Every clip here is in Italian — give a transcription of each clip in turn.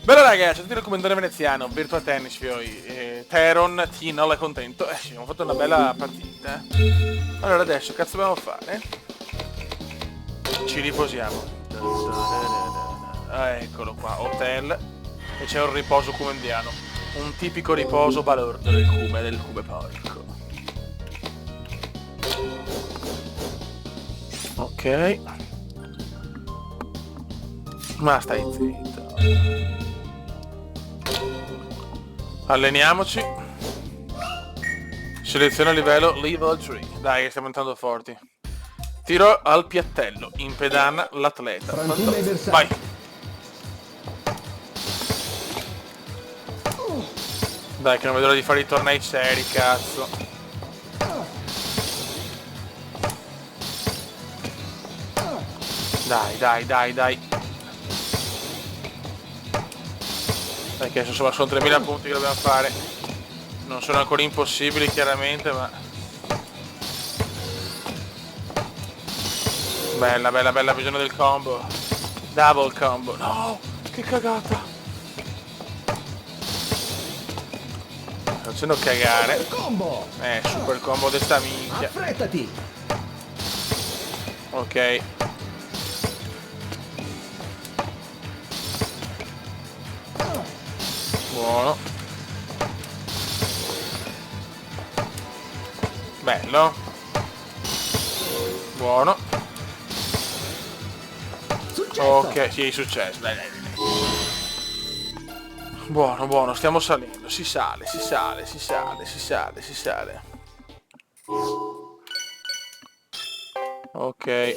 Bella ragazzi, tutti il commentario veneziano, Virtua Tennis, fioi. Teron, Tino, è contento. Sì, abbiamo fatto una bella partita. Allora adesso, cazzo dobbiamo fare? Ci riposiamo. Ah, eccolo qua, hotel. E c'è un riposo cumendiano. Un tipico riposo balordo del cume porco. Ok. Ma stai zitto. Alleniamoci. Seleziona livello level 3. Dai, che stiamo andando forti. Tiro al piattello. Impedana l'atleta. Vai. Dai, che non vedo l'ora di fare i tornei seri, cazzo. Dai. Dai, che insomma sono 3000 punti che dobbiamo fare. Non sono ancora impossibili, chiaramente, ma... Bella, bisogno del combo. Double combo. No, che cagata. Facendo cagare. Super combo di sta minchia. Affrettati. Ok. Buono. Bello. Buono. Successo. Ok, sì, successo. Dai. Buono, stiamo salendo. Si sale. Ok.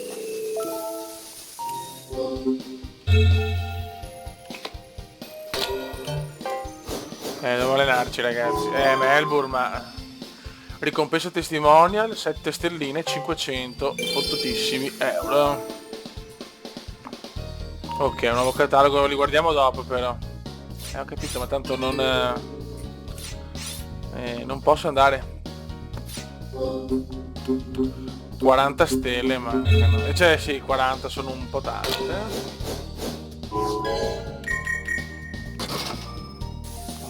Devo allenarci ragazzi. Melbourne, ma... Ricompensa testimonial, 7 stelline, 500 fottutissimi euro. Ok, un nuovo catalogo, li guardiamo dopo però. Ho capito, ma tanto non posso andare. 40 stelle, ma... Cioè sì, 40 sono un po' tante.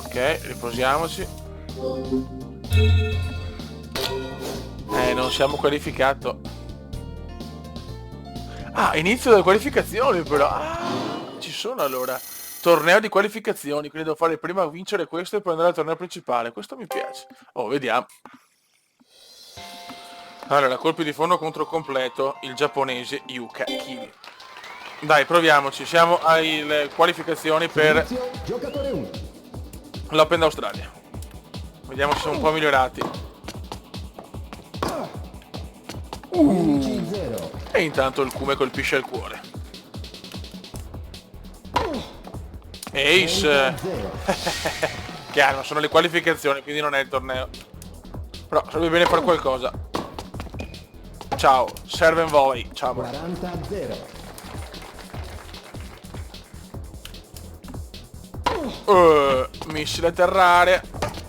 Ok, riposiamoci. Non siamo qualificato. Ah, inizio delle qualificazioni però. Ah, ci sono allora. Torneo di qualificazioni, quindi devo fare prima vincere questo e poi andare al torneo principale. Questo mi piace. Oh, vediamo. Allora, colpi di fondo contro completo, il giapponese Yuka Kili. Dai, proviamoci. Siamo alle qualificazioni per Giocatore 1. l'Open d'Australia. Vediamo se sono un po' migliorati. 11-0. E intanto il Kume colpisce il cuore. Ace! Chiaro, sono le qualificazioni, quindi non è il torneo. Però sarebbe bene fare qualcosa. Ciao, serve and volley. Ciao. 40-0. Missile atterrare.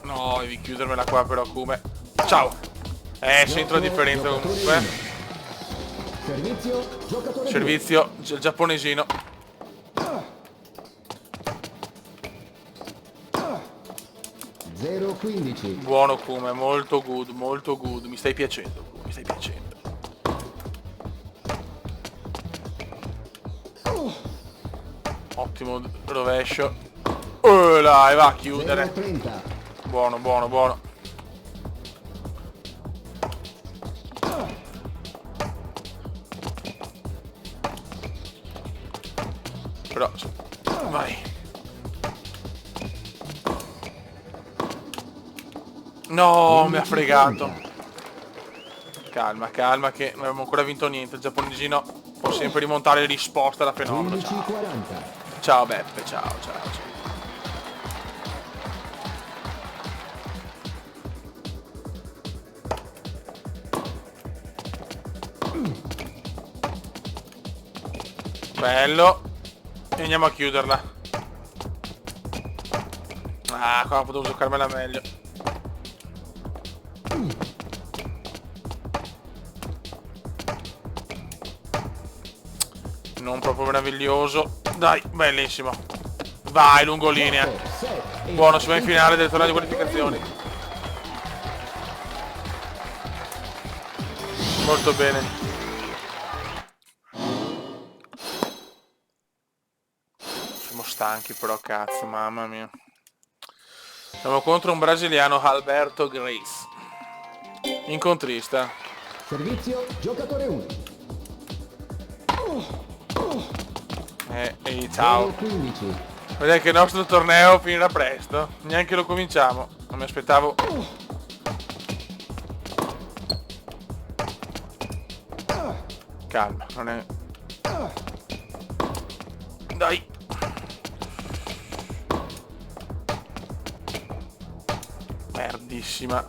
No, devi chiudermela qua però, Kume. Ciao. Sento la differenza comunque. Servizio, giocatore Servizio, il giapponesino. 0-15. Buono Kume, molto good. Mi stai piacendo, Kume, mi stai piacendo. Ottimo rovescio. Dai, va a chiudere. 0-30. Buono. Però, vai. No, mi ha fregato. Calma, che non abbiamo ancora vinto niente. Il giapponesino può sempre rimontare risposta da fenomeno. Ciao. 11-40. Ciao Beppe, ciao. Bello. E andiamo a chiuderla. Ah, qua potevo giocarmela meglio. Non proprio meraviglioso. Dai, bellissimo. Vai, lungolinea. 6. Buono, si va in finale del torneo di qualificazioni. Molto bene. Siamo stanchi però, cazzo, mamma mia. Siamo contro un brasiliano, Alberto Grace. Incontrista. Servizio, giocatore 1. Ehi, ciao. 15. Vedete che il nostro torneo finirà presto. Neanche lo cominciamo. Non mi aspettavo. Calma, non è... Dai. Merdissima.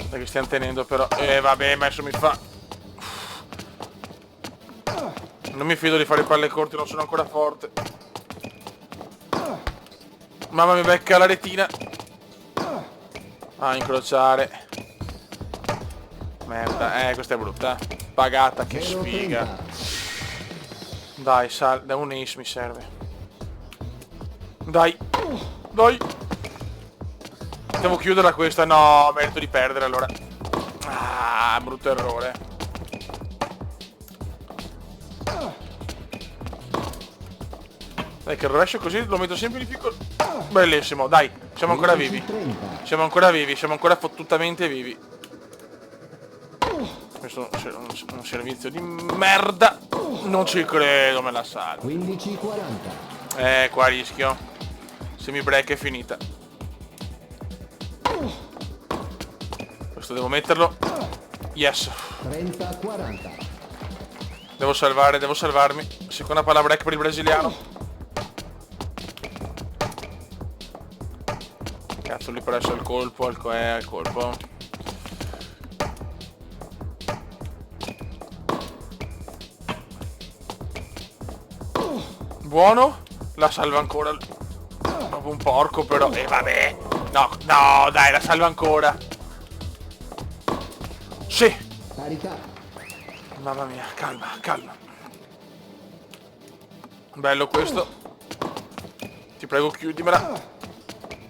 Dai che stiamo tenendo però. Vabbè, ma adesso mi fa... Non mi fido di fare palle corte, non sono ancora forte. Mamma mi becca la retina. Ah, incrociare. Merda, questa è brutta. Pagata, che sfiga. 30. Dai, sal, da un ace mi serve. Dai. Dai. Devo chiuderla questa. No, merito di perdere allora. Ah, brutto errore. Dai che il rovescio così lo metto sempre in difficoltà. Bellissimo, dai, siamo ancora vivi. 30. Siamo ancora vivi, siamo ancora fottutamente vivi. Questo è un servizio di merda. Non ci credo, me la salvo. 15, 40. Qua rischio. Se mi break è finita. Questo devo metterlo. Yes. 30, 40. Devo salvarmi. Seconda palla break per il brasiliano. Cazzo, lì per adesso il colpo, il colpo. Buono. La salva ancora. Proprio un porco però. Vabbè. No, no, dai, la salva ancora. Sì. Parità. Mamma mia, calma, calma. Bello questo. Ti prego, chiudimela.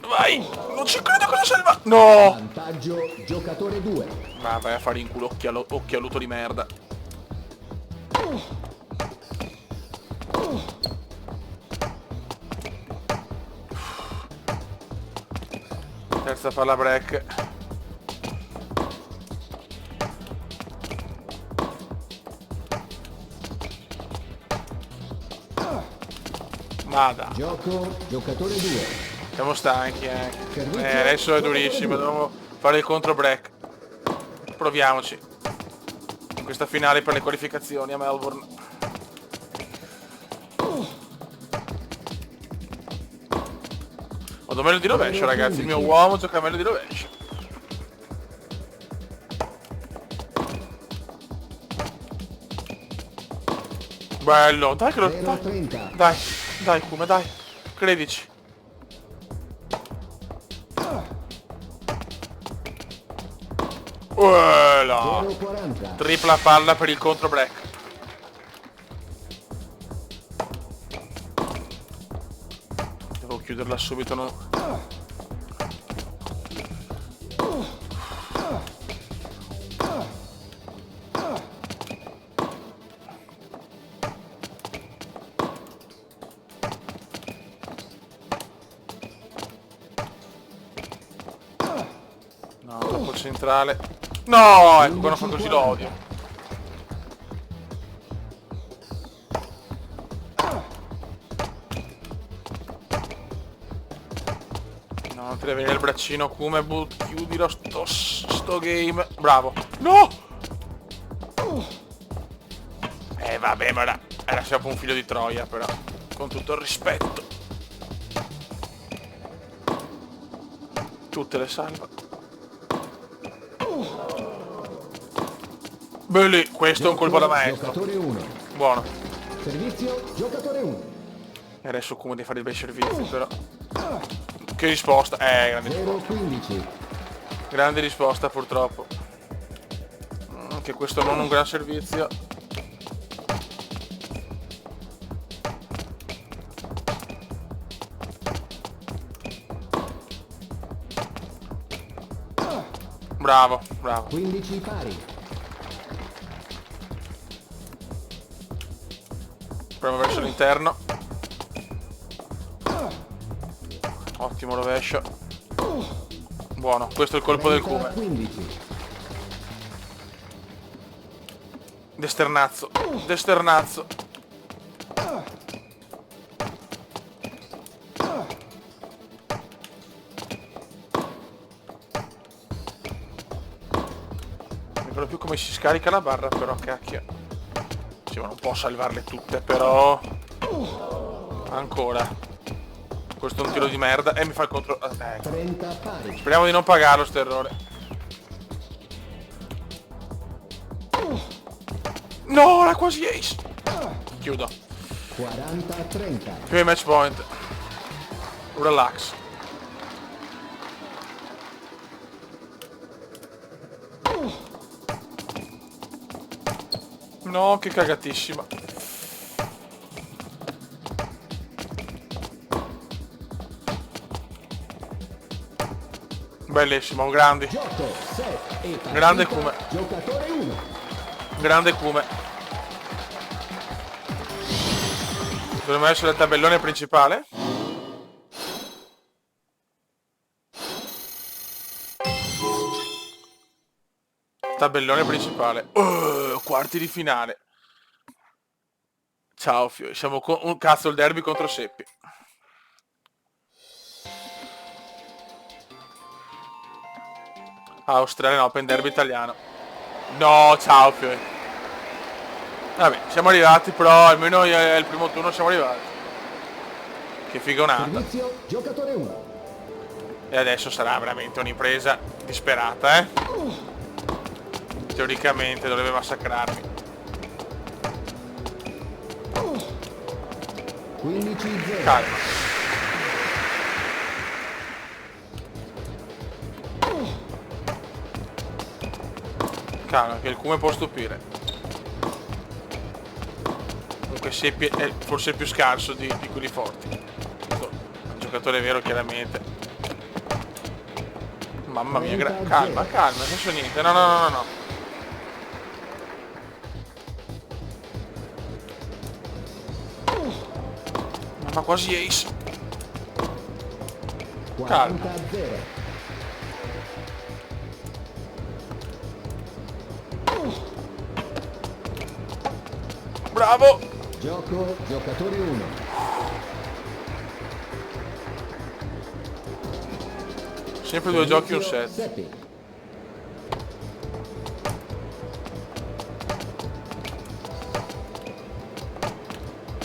Vai. Non ci credo che la salva. No. Vantaggio, giocatore 2. Ma vai a fare in culo, occhialuto di merda. Terza palla break. Vada. Gioco, giocatore 2. Siamo stanchi adesso è durissimo. Dobbiamo fare il contro break. Proviamoci. In questa finale per le qualificazioni a Melbourne. Vado meglio di rovescio, ragazzi. Il mio uomo gioca meglio di rovescio. Bello, dai che lo... 0-30. Dai, come dai. Credici. Uela. 0-40. Tripla palla per il contro break. Devo chiuderla subito, no? No, troppo il centrale. No, ecco, quando fa così lo odio. No, non ti deve venire il braccino come chiudilo sto game. Bravo. No! Vabbè, ma era sempre un figlio di Troia, però. Con tutto il rispetto. Tutte le salva. Belli, questo è un colpo da maestro. Giocatore 1. Buono. Servizio, giocatore 1. E adesso come di fare dei bei servizi, però. Che risposta. Grande risposta. 0-15. Grande risposta, purtroppo. Anche questo non un gran servizio. Bravo, bravo. 15 pari. Proviamo verso l'interno. Ottimo rovescio. Buono, questo è il colpo del 30, cume. 15. Desternazzo, desternazzo. Non ricordo più come si scarica la barra, però cacchio. Sì, ma non può salvarle tutte, però... Ancora. Questo è un tiro di merda e mi fa il contro... ecco. 30 pari. Speriamo di non pagarlo sto errore. No, era quasi ace. Chiudo. 40 30. Primo match point. Relax. No, che cagatissima. Bellissimo, grandi. Gioco, set e partita. Grande Kume. Giocatore 1. Grande Kume. Dovremmo essere il tabellone principale. Tabellone principale. Quarti di finale. Ciao Fio, siamo con un cazzo il derby contro Seppi. Australian Open Derby italiano. No, ciao Fio. Vabbè, siamo arrivati, però almeno il primo turno siamo arrivati. Che figonata. Servizio, giocatore 1. E adesso sarà veramente un'impresa disperata, eh? Teoricamente dovrebbe massacrarmi. 15 0. Calma. Calma, che il Kume può stupire. Comunque Seppi è forse il più scarso di quelli forti. Questo è un giocatore vero, chiaramente. Mamma mia, calma, calma, non so niente. No, no, no, no, no. Ma quasi ace. 40 0. Bravo. Gioco, giocatore 1. Sempre due giochi un set. Seppi.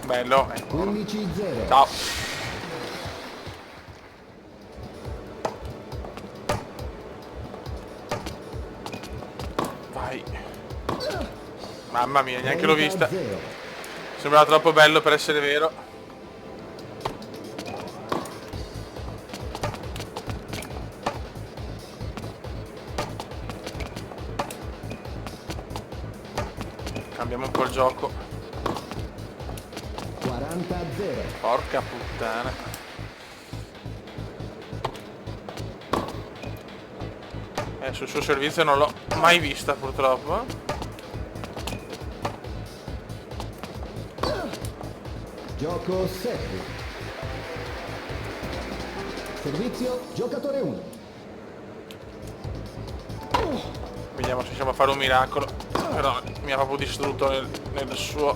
Bello, ecco. 15 0. Ciao. Vai. Mamma mia, neanche l'ho vista. 0. Sembrava troppo bello per essere vero. Cambiamo un po' il gioco. 40 0. Porca puttana. Sul suo servizio non l'ho mai vista purtroppo. Gioco Seppi. Servizio, giocatore 1. Vediamo se riusciamo a fare un miracolo. Però mi ha proprio distrutto nel suo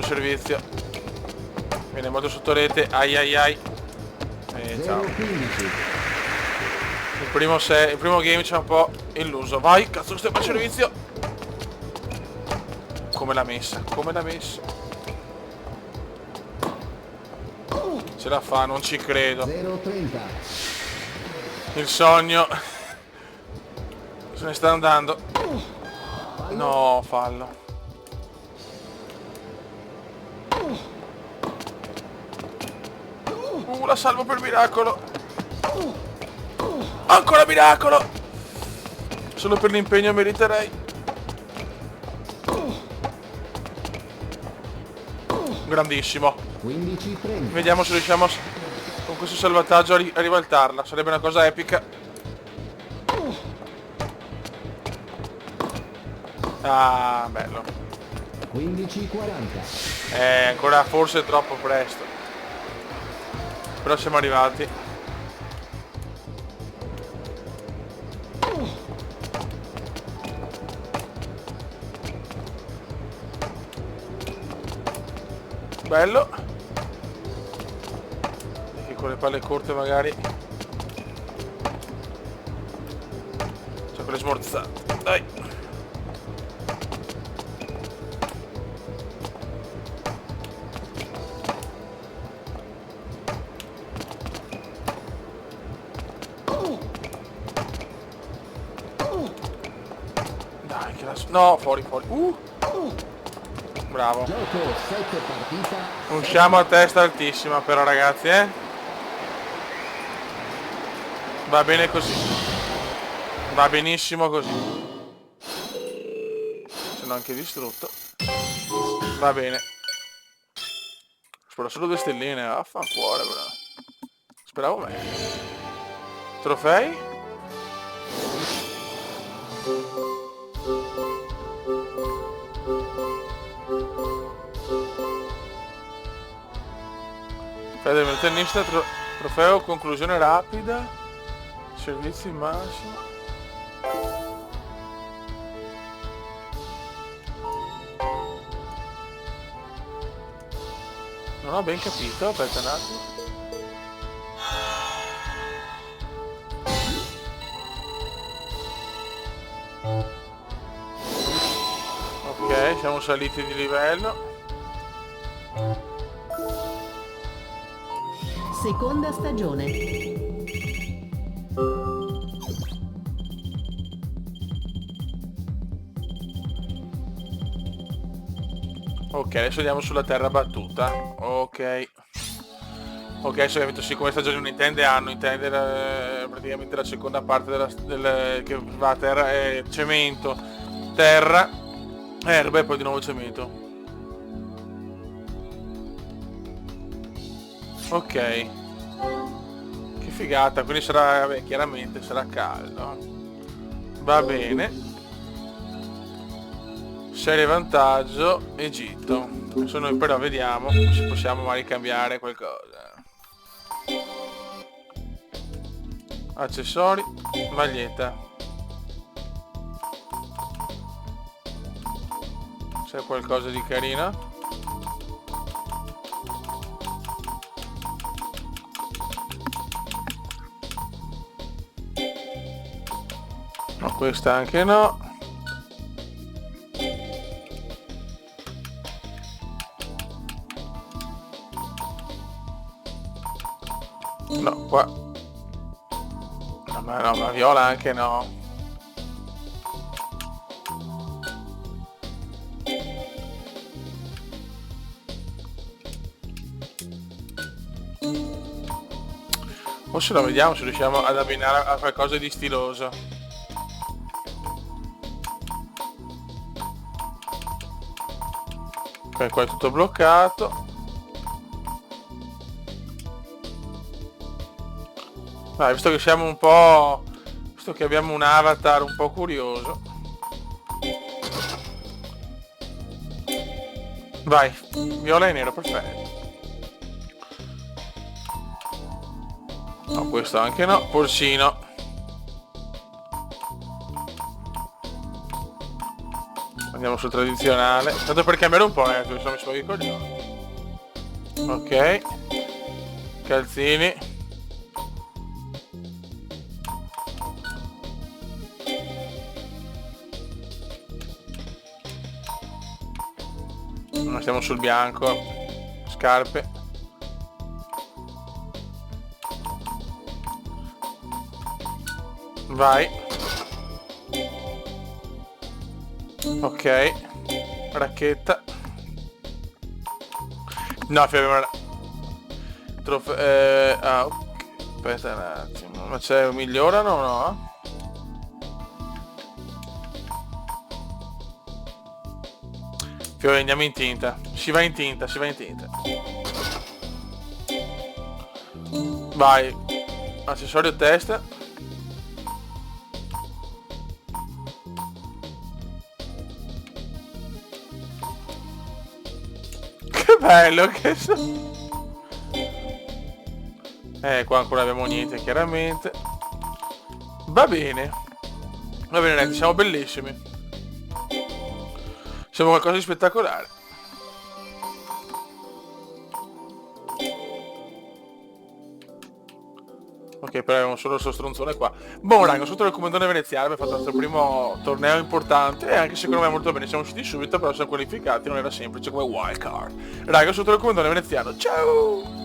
servizio. Viene molto sotto rete. Ai ai ai. Ciao. 0-15. Il primo game c'è un po' illuso. Vai, cazzo, questo è il servizio. Come l'ha messa? Come l'ha messa? Ce la fa, non ci credo. 0-30. Il sogno se ne sta andando. No, fallo. La salvo per miracolo. Ancora miracolo. Solo per l'impegno meriterei. Grandissimo. 15, 30. Vediamo se riusciamo con questo salvataggio a ribaltarla. Sarebbe una cosa epica. Ah, bello. 15, 40. Ancora forse troppo presto. Però siamo arrivati. Bello. E con le palle corte magari. C'è quelle smorzate. Dai. Dai che la... No, fuori. Bravo. Gioco 7 partita. Usciamo a testa altissima però ragazzi, Va bene così. Va benissimo così. Se no anche distrutto. Va bene. Spero solo 2 stelline. Affanculo però. Speravo meglio. Trofei? Fede del tennista, trofeo conclusione rapida, servizi massimo. Non ho ben capito, aspetta un attimo. Ok, siamo saliti di livello. Seconda stagione. Ok, adesso andiamo sulla terra battuta. Ok. Ok, solamente sì, come stagioni non intende praticamente la seconda parte che va a terra è cemento, terra, erba e poi di nuovo cemento. Ok. Che figata, quindi sarà, vabbè, chiaramente sarà caldo. Va bene. Serie vantaggio, Egitto. Adesso noi però vediamo se possiamo magari cambiare qualcosa. Accessori, maglietta. C'è qualcosa di carino? No, questa anche no. No, qua. No, ma viola anche no. Forse lo vediamo se riusciamo ad abbinare a qualcosa di stiloso. Ok, qua è tutto bloccato. Dai, visto che siamo un po'... visto che abbiamo un avatar un po' curioso. Vai, viola e nero, perfetto. No, questo anche no, porcino. Andiamo sul tradizionale. Tanto per cambiare un po', mi sono messo i coglioni. Ok. Calzini. Non stiamo sul bianco. Scarpe. Vai. Ok. Racchetta. No, ferma. Ok. Aspetta un attimo. Ma c'è un migliorano o no? Fiori, andiamo in tinta. Si va in tinta, si va in tinta. Vai. Accessorio testa. Che bello che so. Qua ancora abbiamo niente, chiaramente. Va bene. Va bene, ragazzi, siamo bellissimi. Siamo qualcosa di spettacolare. Ok, però abbiamo solo il suo stronzone qua. Boh, raga, sotto il comandone veneziano abbiamo fatto il nostro primo torneo importante e anche secondo me molto bene. Siamo usciti subito, però siamo qualificati, non era semplice come wildcard. Raga, sotto il comandone veneziano. Ciao!